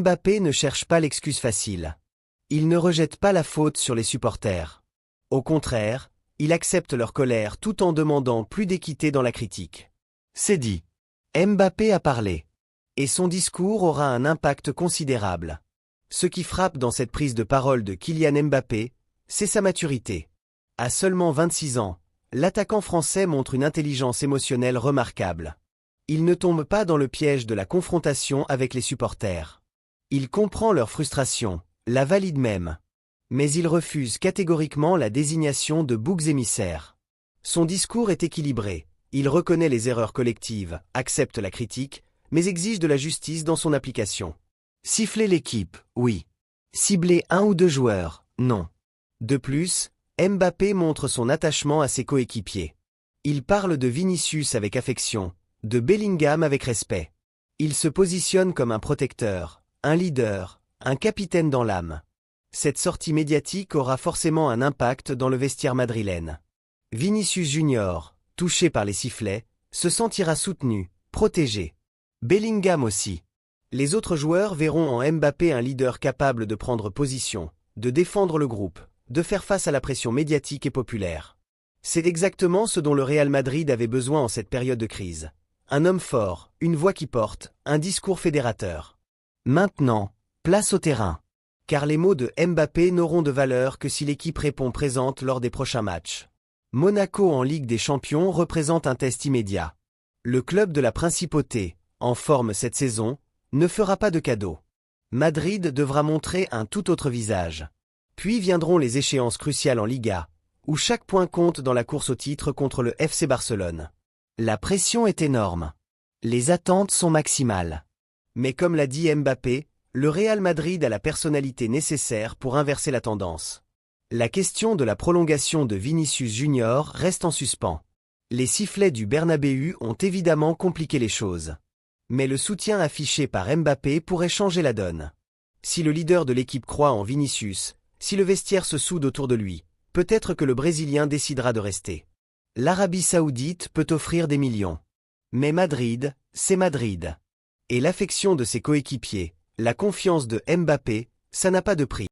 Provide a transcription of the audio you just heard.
Mbappé ne cherche pas l'excuse facile. Il ne rejette pas la faute sur les supporters. Au contraire, il accepte leur colère tout en demandant plus d'équité dans la critique. C'est dit. Mbappé a parlé. Et son discours aura un impact considérable. Ce qui frappe dans cette prise de parole de Kylian Mbappé, c'est sa maturité. À seulement 26 ans, l'attaquant français montre une intelligence émotionnelle remarquable. Il ne tombe pas dans le piège de la confrontation avec les supporters. Il comprend leur frustration, la valide même. Mais il refuse catégoriquement la désignation de boucs émissaires. Son discours est équilibré. Il reconnaît les erreurs collectives, accepte la critique, mais exige de la justice dans son application. Siffler l'équipe, oui. Cibler un ou deux joueurs, non. De plus, Mbappé montre son attachement à ses coéquipiers. Il parle de Vinicius avec affection, de Bellingham avec respect. Il se positionne comme un protecteur, un leader, un capitaine dans l'âme. Cette sortie médiatique aura forcément un impact dans le vestiaire madrilène. Vinicius Junior, touché par les sifflets, se sentira soutenu, protégé. Bellingham aussi. Les autres joueurs verront en Mbappé un leader capable de prendre position, de défendre le groupe, de faire face à la pression médiatique et populaire. C'est exactement ce dont le Real Madrid avait besoin en cette période de crise. Un homme fort, une voix qui porte, un discours fédérateur. Maintenant, place au terrain. Car les mots de Mbappé n'auront de valeur que si l'équipe répond présente lors des prochains matchs. Monaco en Ligue des Champions représente un test immédiat. Le club de la Principauté, en forme cette saison, ne fera pas de cadeau. Madrid devra montrer un tout autre visage. Puis viendront les échéances cruciales en Liga, où chaque point compte dans la course au titre contre le FC Barcelone. La pression est énorme. Les attentes sont maximales. Mais comme l'a dit Mbappé, le Real Madrid a la personnalité nécessaire pour inverser la tendance. La question de la prolongation de Vinicius Junior reste en suspens. Les sifflets du Bernabéu ont évidemment compliqué les choses. Mais le soutien affiché par Mbappé pourrait changer la donne. Si le leader de l'équipe croit en Vinicius, si le vestiaire se soude autour de lui, peut-être que le Brésilien décidera de rester. L'Arabie Saoudite peut offrir des millions. Mais Madrid, c'est Madrid. Et l'affection de ses coéquipiers, la confiance de Mbappé, ça n'a pas de prix.